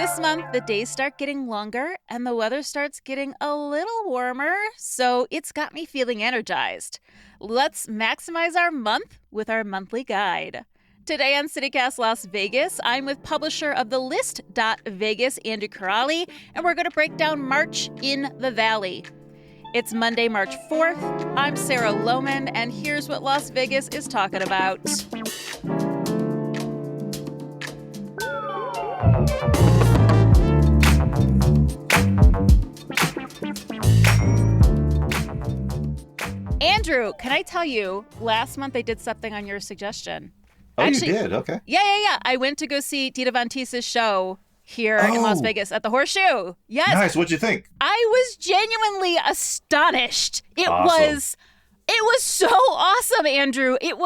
This month, the days start getting longer and the weather starts getting a little warmer, so it's got me feeling energized. Let's maximize our month with our monthly guide. Today on CityCast Las Vegas, I'm with publisher of the List.Vegas, Andrew Corrali, and we're going to break down March in the Valley. It's Monday, March 4th. I'm Sarah Lohman, and here's what Las Vegas is talking about. Andrew, can I tell you, last month I did something on your suggestion. Oh, actually, you did? Okay. Yeah. I went to go see Dita Von Teese's show here in Las Vegas at the Horseshoe. Yes. Nice. What'd you think? I was genuinely astonished. Awesome. It was so awesome, Andrew. It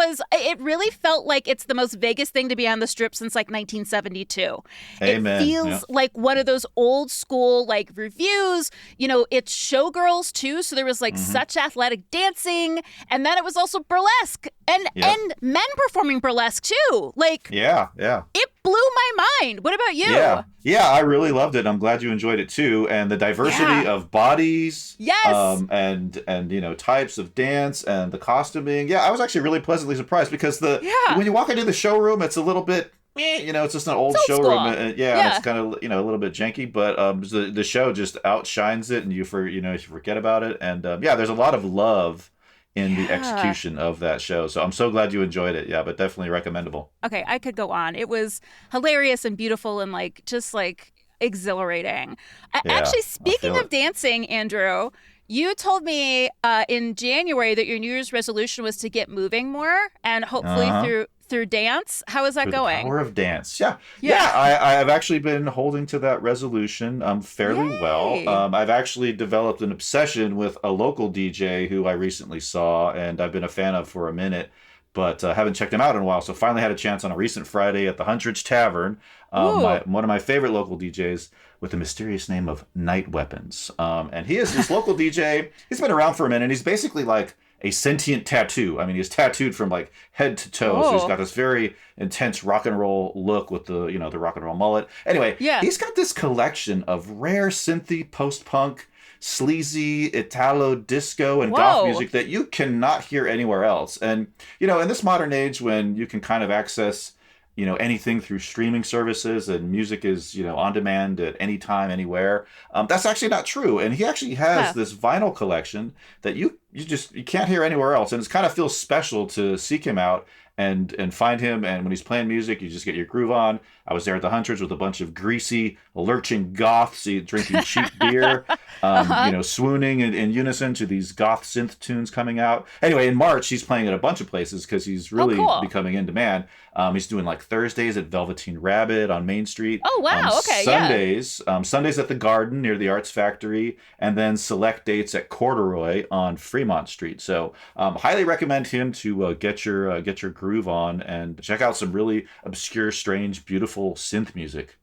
really felt like it's the most Vegas thing to be on the Strip since like 1972. Amen. It feels like one of those old school like reviews. You know, it's showgirls too, so there was like such athletic dancing, and then it was also burlesque and men performing burlesque too. Like yeah. It blew my mind. What about you? Yeah, I really loved it. I'm glad you enjoyed it too. And the diversity of bodies, and you know, types of dance and the costuming. Yeah, I was actually really pleasantly surprised because when you walk into the showroom, it's a little bit, you know, it's just an old showroom. And it's kind of, you know, a little bit janky, but the show just outshines it, and you forget about it. And there's a lot of love in the execution of that show. So I'm so glad you enjoyed it. Yeah, but definitely recommendable. Okay, I could go on. It was hilarious and beautiful and just exhilarating. Actually, speaking of dancing, Andrew, you told me in January that your New Year's resolution was to get moving more and hopefully through dance. How is that going? The power of dance. Yeah. I've actually been holding to that resolution fairly well. I've actually developed an obsession with a local DJ who I recently saw, and I've been a fan of for a minute, but haven't checked him out in a while. So finally had a chance on a recent Friday at the Huntridge Tavern. One of my favorite local DJs with the mysterious name of Night Weapons. And he is this local DJ. He's been around for a minute. He's basically like a sentient tattoo. I mean, he's tattooed from like head to toe. So he's got this very intense rock and roll look with the rock and roll mullet. Anyway, he's got this collection of rare synthy post-punk, sleazy Italo disco and goth music that you cannot hear anywhere else. And, you know, in this modern age when you can kind of access, you know, anything through streaming services and music is, you know, on demand at any time, anywhere. That's actually not true. And he actually has this vinyl collection that you can't hear anywhere else. And it kind of feels special to seek him out and find him. And when he's playing music, you just get your groove on. I was there at the Huntridge with a bunch of greasy, lurching goths drinking cheap beer, you know, swooning in unison to these goth synth tunes coming out. Anyway, in March, he's playing at a bunch of places because he's really becoming in demand. He's doing like Thursdays at Velveteen Rabbit on Main Street. Oh, wow. Sundays at the Garden near the Arts Factory, and then select dates at Corduroy on Fremont Street. So highly recommend him to get your groove on and check out some really obscure, strange, beautiful synth music.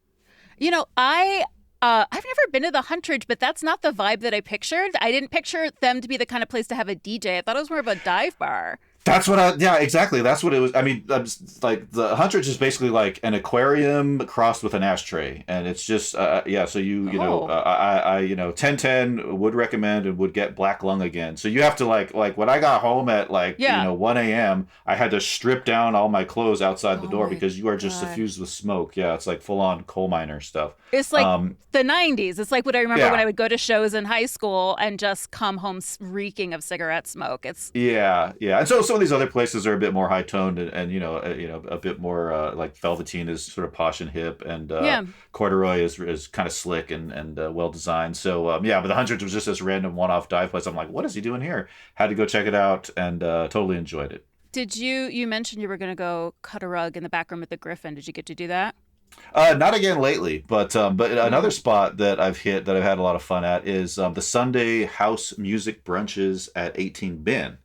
You know, I've never been to the Huntridge, but that's not the vibe that I pictured. I didn't picture them to be the kind of place to have a DJ. I thought it was more of a dive bar. That's what exactly. That's what it was. I mean, like the Huntridge is basically like an aquarium crossed with an ashtray, and it's just So you know, I 10:10 would recommend and would get Black Lung again. So you have to like when I got home at 1 a.m. I had to strip down all my clothes outside the door because you are just suffused with smoke. Yeah, it's like full on coal miner stuff. It's like the 90s. It's like what I remember when I would go to shows in high school and just come home reeking of cigarette smoke. It's And so some of these other places are a bit more high toned and a bit more like Velveteen is sort of posh and hip, and Corduroy is kind of slick and well designed. So but the Huntridge was just this random one-off dive place. I'm like, what is he doing here? Had to go check it out and totally enjoyed it. Did you mentioned you were going to go cut a rug in the back room at the Griffin? Did you get to do that? Not again lately, but another spot that I've hit that I've had a lot of fun at is the Sunday house music brunches at 18 Bin.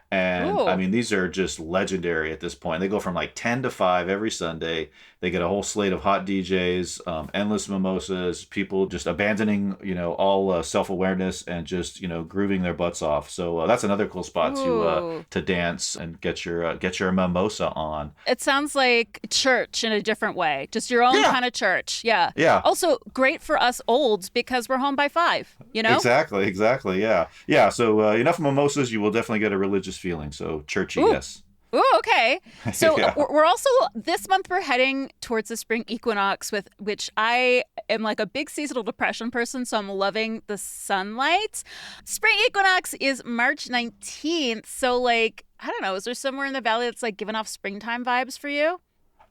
And I mean, these are just legendary at this point. They go from like 10 to 5 every Sunday. They get a whole slate of hot DJs, endless mimosas, people just abandoning, all self-awareness and just, grooving their butts off. So that's another cool spot to dance and get your mimosa on. It sounds like church in a different way, just your own kind of church. Yeah. Yeah. Also great for us olds because we're home by 5, Exactly. Yeah. Yeah. So enough mimosas, you will definitely get a religious feeling. So churchy, yes. Oh, okay. So Yeah. we're also, this month we're heading towards the spring equinox, with which I am like a big seasonal depression person, so I'm loving the sunlight. Spring equinox is March 19th. So like, I don't know, is there somewhere in the valley that's like giving off springtime vibes for you?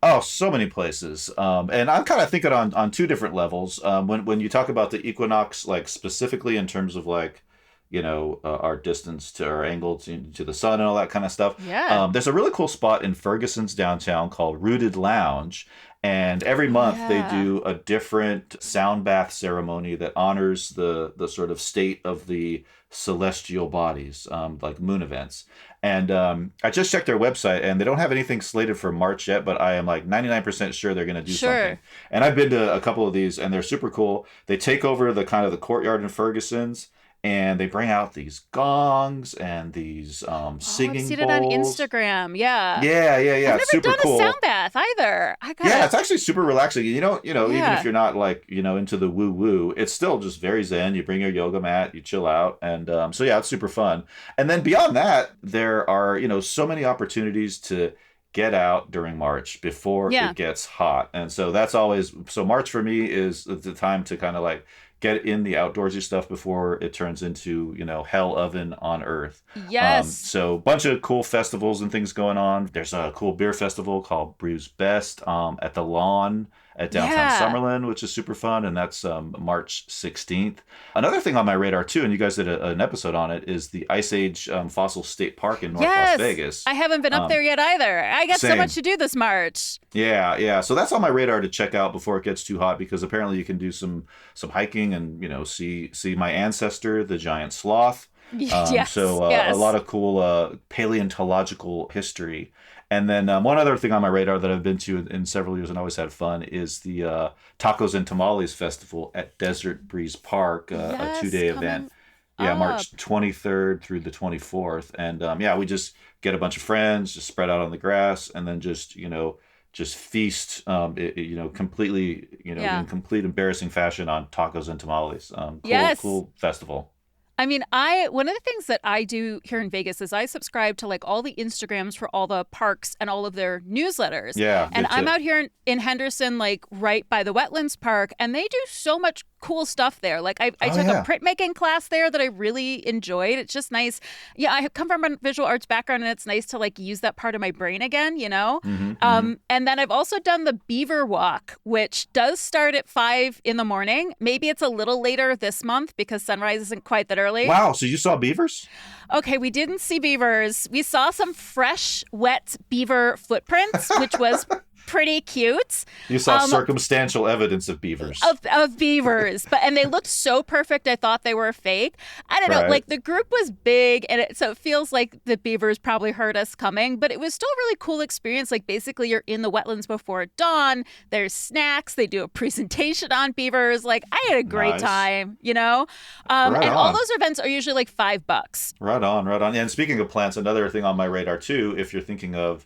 Oh, so many places. And I'm kind of thinking on two different levels. When you talk about the equinox, like specifically in terms of like, our distance to our angle to the sun and all that kind of stuff. Yeah. There's a really cool spot in Ferguson's downtown called Rooted Lounge. And every month they do a different sound bath ceremony that honors the sort of state of the celestial bodies, like moon events. And I just checked their website, and they don't have anything slated for March yet, but I am like 99% sure they're going to do something. And I've been to a couple of these, and they're super cool. They take over the kind of the courtyard in Ferguson's, and they bring out these gongs and these singing I've seen bowls. it on Instagram. Yeah. Yeah. I've never Super done cool. a sound bath either. Yeah, it's actually super relaxing. Even if you're not like, into the woo woo, it's still just very zen. You bring your yoga mat, you chill out. And so yeah, it's super fun. And then beyond that, there are, so many opportunities to get out during March before it gets hot. And so that's always, so March for me is the time to kind of like get in the outdoorsy stuff before it turns into, hell oven on earth. Yes. So a bunch of cool festivals and things going on. There's a cool beer festival called Brew's Best at the Lawn at downtown Summerlin, which is super fun. And that's March 16th. Another thing on my radar too, and you guys did an episode on it, is the Ice Age Fossil State Park in North Las Vegas. I haven't been up there yet either. I got so same. much to do this March. Yeah. So that's on my radar to check out before it gets too hot, because apparently you can do some hiking and see my ancestor, the giant sloth. A lot of cool paleontological history. And then one other thing on my radar that I've been to in several years and always had fun is the Tacos and Tamales Festival at Desert Breeze Park, a 2-day event. Yeah, March 23rd through the 24th. And we just get a bunch of friends, just spread out on the grass, and then just feast, completely, in complete embarrassing fashion on tacos and tamales. Cool festival. I mean, one of the things that I do here in Vegas is I subscribe to like all the Instagrams for all the parks and all of their newsletters. Yeah. And I'm out here in Henderson, like right by the Wetlands Park, and they do so much cool stuff there. Like I took a printmaking class there that I really enjoyed. It's just nice. Yeah, I come from a visual arts background, and it's nice to like use that part of my brain again, And then I've also done the Beaver Walk, which does start at 5 in the morning. Maybe it's a little later this month because sunrise isn't quite that early. Wow, so you saw beavers? Okay, we didn't see beavers. We saw some fresh, wet beaver footprints, which was pretty cute. You saw circumstantial evidence of beavers. Of beavers. And they looked so perfect, I thought they were fake. I don't know, like the group was big, and so it feels like the beavers probably heard us coming, but it was still a really cool experience. Like basically you're in the wetlands before dawn, there's snacks, they do a presentation on beavers. Like I had a great time, And all those events are usually like $5. Right on. And speaking of plants, another thing on my radar too, if you're thinking of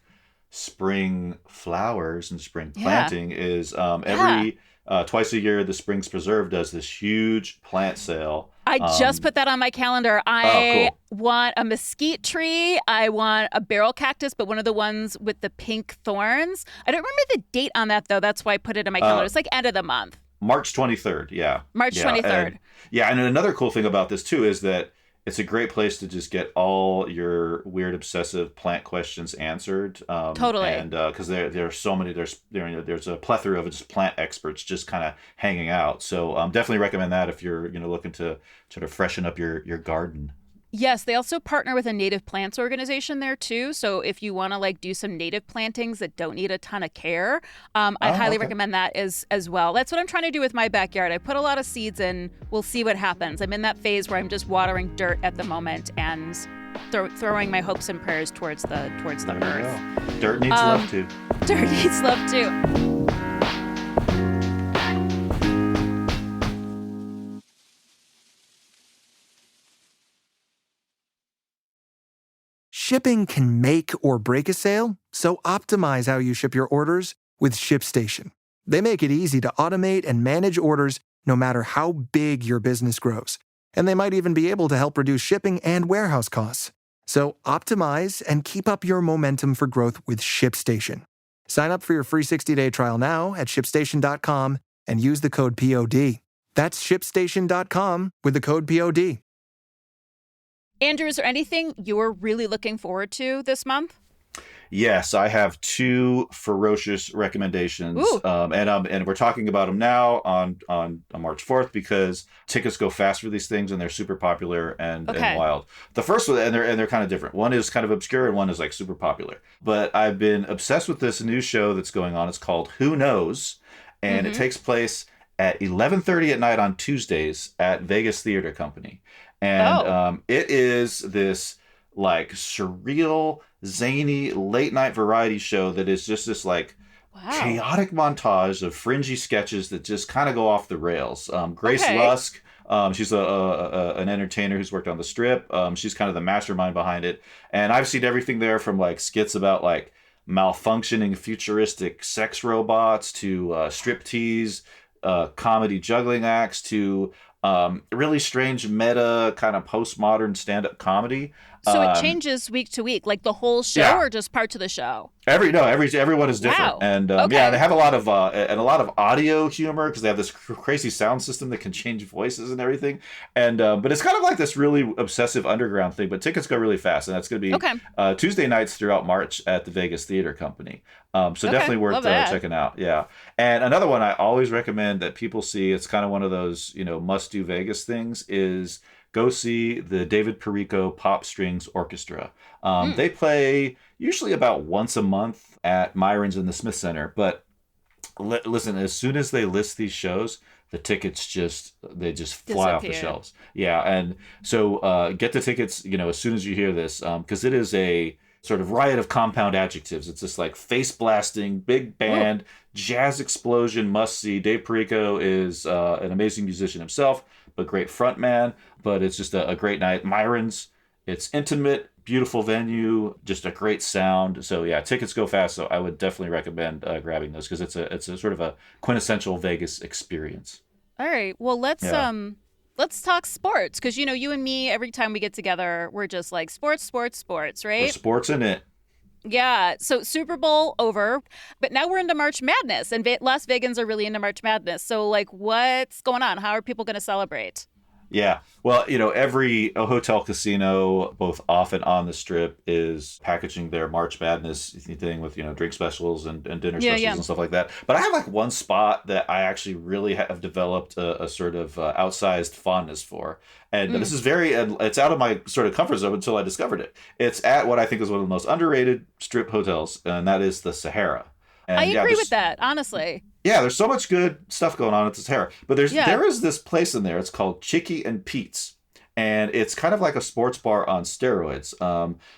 spring flowers and spring planting, is every twice a year the Springs Preserve does this huge plant sale. I just put that on my calendar. I want a mesquite tree. I want a barrel cactus, but one of the ones with the pink thorns. I don't remember the date on that though. That's why I put it in my calendar. It's like end of the month. March 23rd. Yeah. March 23rd. And another cool thing about this too is that it's a great place to just get all your weird obsessive plant questions answered. Totally. And because there are so many, there's a plethora of just plant experts just kind of hanging out. So definitely recommend that if you're looking to sort of freshen up your garden. Yes, they also partner with a native plants organization there too. So if you want to like do some native plantings that don't need a ton of care, I highly recommend that as well. That's what I'm trying to do with my backyard. I put a lot of seeds in. We'll see what happens. I'm in that phase where I'm just watering dirt at the moment and throwing my hopes and prayers towards the earth. Dirt needs love too. Dirt needs love too. Shipping can make or break a sale, so optimize how you ship your orders with ShipStation. They make it easy to automate and manage orders no matter how big your business grows. And they might even be able to help reduce shipping and warehouse costs. So optimize and keep up your momentum for growth with ShipStation. Sign up for your free 60-day trial now at ShipStation.com and use the code POD. That's ShipStation.com with the code POD. Andrew, is there anything you're really looking forward to this month? Yes, I have two ferocious recommendations, and we're talking about them now on March 4th because tickets go fast for these things and they're super popular and wild. The first one, and they're kind of different. One is kind of obscure and one is like super popular. But I've been obsessed with this new show that's going on. It's called Who Knows, and it takes place at 11:30 at night on Tuesdays at Vegas Theater Company, and it is this like surreal, zany late night variety show that is just this like chaotic montage of fringy sketches that just kind of go off the rails. Grace Lusk, she's an entertainer who's worked on the Strip. She's kind of the mastermind behind it, and I've seen everything there from like skits about like malfunctioning futuristic sex robots to striptease, comedy juggling acts to really strange meta kind of postmodern stand-up comedy. So it changes week to week, like the whole show or just parts of the show? Everyone is different. Wow. And they have a lot of audio humor because they have this crazy sound system that can change voices and everything. And but it's kind of like this really obsessive underground thing, but tickets go really fast, and that's going to be Tuesday nights throughout March at the Vegas Theater Company. So definitely worth checking out. Yeah. And another one I always recommend that people see, it's kind of one of those, must do Vegas things, is go see the David Perico Pop Strings Orchestra. They play usually about once a month at Myron's in the Smith Center. But listen, as soon as they list these shows, the tickets just fly off the shelves. Yeah, and so get the tickets, as soon as you hear this, because it is a sort of riot of compound adjectives. It's this like face blasting, big band, jazz explosion, must see. Dave Perico is an amazing musician himself, but great front man. But it's just a great night. Myron's, it's intimate, beautiful venue, just a great sound. So yeah, tickets go fast. So I would definitely recommend grabbing those because it's a sort of a quintessential Vegas experience. All right. Well, let's talk sports because you and me, every time we get together, we're just like sports, right? We're sports in it. Yeah. So Super Bowl over, but now we're into March Madness, and Las Vegans are really into March Madness. So like, what's going on? How are people going to celebrate? Yeah. Well, every hotel casino, both off and on the Strip, is packaging their March Madness thing with, drink specials and dinner specials and stuff like that. But I have like one spot that I actually really have developed a sort of outsized fondness for. And this is it's out of my sort of comfort zone until I discovered it. It's at what I think is one of the most underrated Strip hotels, and that is the Sahara. And I agree with that, honestly. Yeah, there's so much good stuff going on at the Sahara. But there is this place in there. It's called Chicky and Pete's. And it's kind of like a sports bar on steroids.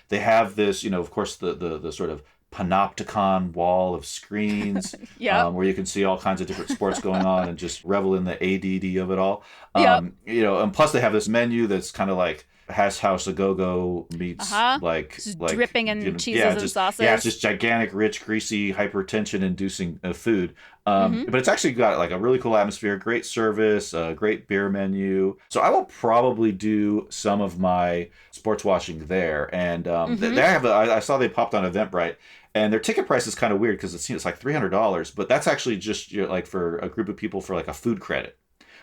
They have this, of course, the sort of panopticon wall of screens where you can see all kinds of different sports going on and just revel in the ADD of it all. And plus they have this menu that's kind of like House a Go-Go meets like dripping in cheeses and sauces. Yeah, it's just gigantic, rich, greasy, hypertension-inducing food. But it's actually got like a really cool atmosphere, great service, great beer menu. So I will probably do some of my sports watching there. And they have I saw they popped on Eventbrite. And their ticket price is kind of weird because it's like $300, but that's actually just like for a group of people for like a food credit.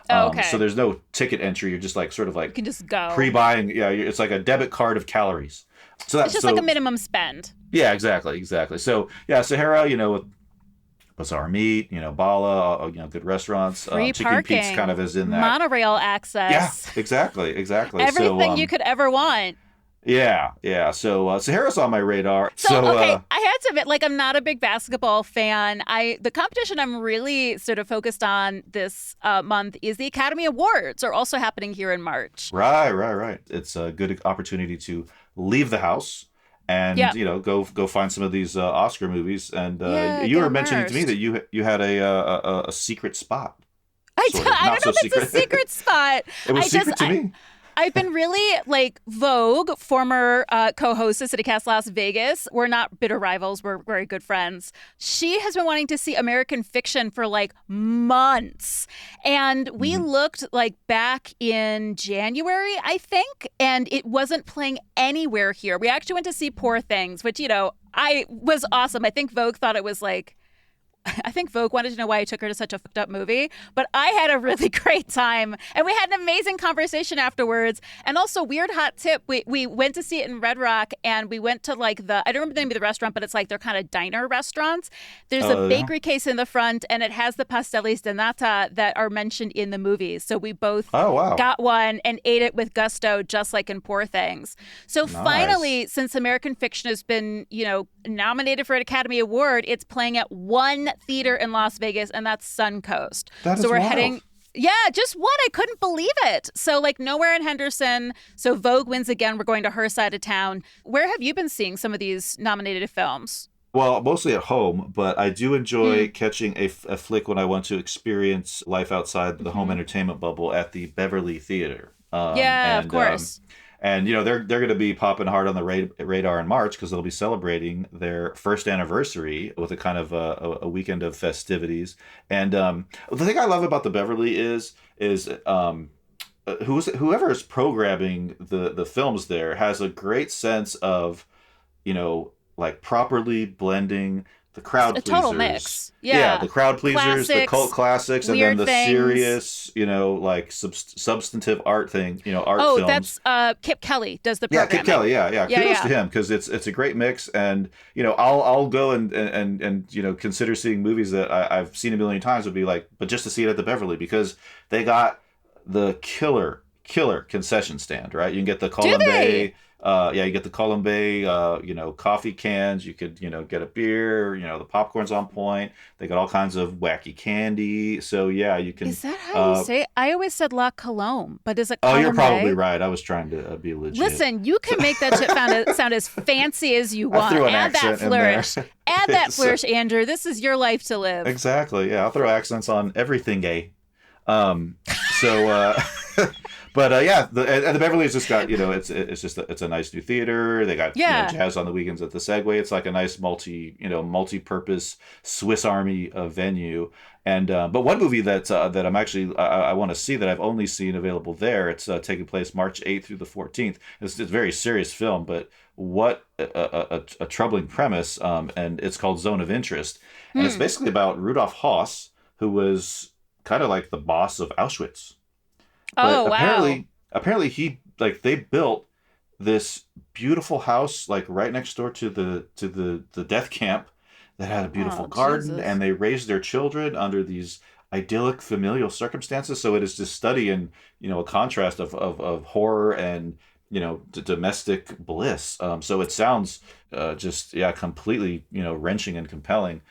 So there's no ticket entry. You're just like sort of like you can just go pre-buying. Yeah, it's like a debit card of calories. So it's just like a minimum spend. Yeah, exactly. So yeah, Sahara, with Bazaar Meat, Bala, good restaurants. Free Chicken parking. Pete's kind of is in that. Monorail access. Yeah, exactly. Everything you could ever want. Yeah. So Sahara's on my radar. So I had to admit, like, I'm not a big basketball fan. The competition I'm really sort of focused on this month is the Academy Awards, are also happening here in March. Right. It's a good opportunity to leave the house and go find some of these Oscar movies. And you were mentioning to me that you had a secret spot. I don't know if it's a secret spot. It was secret to me. I've been really like Vogue, former co-host of CityCast Las Vegas. We're not bitter rivals. We're very good friends. She has been wanting to see American Fiction for like months. And we looked like back in January, I think, and it wasn't playing anywhere here. We actually went to see Poor Things, which, I was awesome. I think Vogue thought it was like, I think Vogue wanted to know why I took her to such a fucked up movie, but I had a really great time, and we had an amazing conversation afterwards. And also, weird hot tip, we went to see it in Red Rock, and we went to like I don't remember the name of the restaurant, but it's like they're kind of diner restaurants. There's a bakery case in the front, and it has the pastelis de nata that are mentioned in the movies. So we both got one and ate it with gusto, just like in Poor Things. So finally, since American Fiction has been, nominated for an Academy Award, it's playing at one theater in Las Vegas, and that's Suncoast. So we're heading. Yeah, just one. I couldn't believe it. So like nowhere in Henderson. So Vogue wins again. We're going to her side of town. Where have you been seeing some of these nominated films? Well, mostly at home, but I do enjoy catching a flick when I want to experience life outside the home entertainment bubble at the Beverly Theater. Of course. And they're going to be popping hard on the radar in March because they'll be celebrating their first anniversary with a kind of a weekend of festivities. And the thing I love about the Beverly is whoever is programming the films there has a great sense of, like properly blending the crowd pleasers. A total mix. Yeah, the crowd pleasers, classics, the cult classics, and then the things. Serious, like substantive art thing, art films. Oh, that's Kip Kelly does the programming. Yeah, Kip Kelly, yeah. Kudos to him, because it's a great mix, and I'll go and consider seeing movies that I've seen a million times, would be like, but just to see it at the Beverly, because they got the killer concession stand, right? You can get the Colombe. You get the Colombe, coffee cans. You could, get a beer. The popcorn's on point. They got all kinds of wacky candy. So yeah, you can. Is that how you say it? I always said La Colombe, but is it Colombe? Oh, you're probably right. I was trying to be legit. Listen, you can make that shit sound as fancy as you want. Add that flourish. Add that flourish, Andrew. This is your life to live. Exactly. Yeah, I'll throw accents on everything gay. But the Beverly's just got, it's a nice new theater. They got jazz on the weekends at the Segway. It's like a nice multi-purpose Swiss Army venue. And but one movie that I'm actually I want to see, that I've only seen available there. It's taking place March 8th through the 14th. It's a very serious film, but what a troubling premise. And it's called Zone of Interest, and it's basically about Rudolf Höss, who was kind of like the boss of Auschwitz. But apparently he, like, they built this beautiful house like right next door to the death camp that had a beautiful garden, and they raised their children under these idyllic familial circumstances. So it is this study in, a contrast of horror and, domestic bliss. So it sounds completely, wrenching and compelling.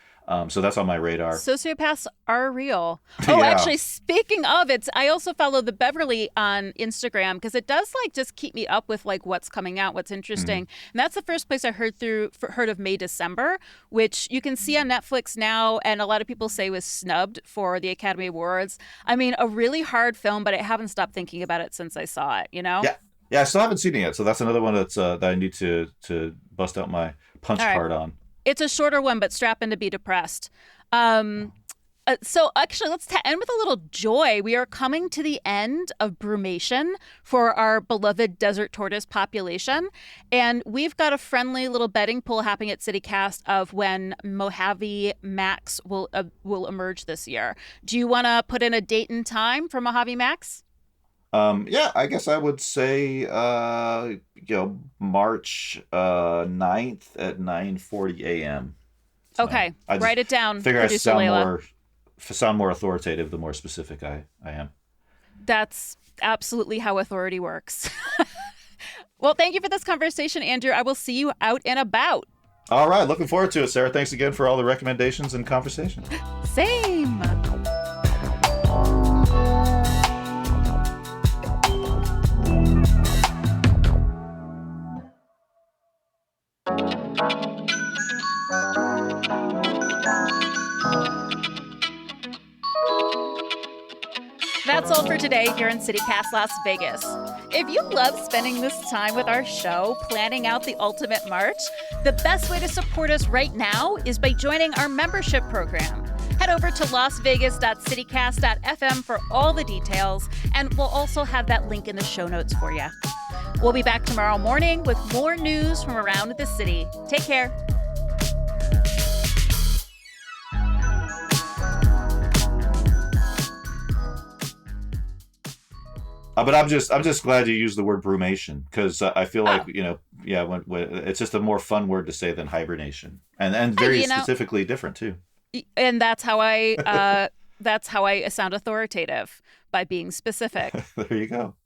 So that's on my radar. Sociopaths are real. Oh, actually, speaking of it, I also follow the Beverly on Instagram, because it does just keep me up with what's coming out, what's interesting. And that's the first place I heard of May December, which you can see on Netflix now, and a lot of people say was snubbed for the Academy Awards. I mean, a really hard film, but I haven't stopped thinking about it since I saw it. Yeah, I still haven't seen it yet, so that's another one that's that I need to bust out my punch card on. It's a shorter one, but strap in to be depressed. So actually, let's end with a little joy. We are coming to the end of brumation for our beloved desert tortoise population. And we've got a friendly little betting pool happening at CityCast of when Mojave Max will emerge this year. Do you want to put in a date and time for Mojave Max? I guess I would say, March 9th at 9:40 a.m. So okay, write it down. Figure I sound more authoritative the more specific I am. That's absolutely how authority works. Well, thank you for this conversation, Andrew. I will see you out and about. All right, looking forward to it, Sarah. Thanks again for all the recommendations and conversation. Same. That's all for today here in CityCast Las Vegas. If you love spending this time with our show, planning out the ultimate March, the best way to support us right now is by joining our membership program. Head over to lasvegas.citycast.fm for all the details, and we'll also have that link in the show notes for you. We'll be back tomorrow morning with more news from around the city. Take care. But I'm just glad you used the word brumation, because I feel like, when it's just a more fun word to say than hibernation, and very specifically different too. And that's how I sound authoritative, by being specific. There you go.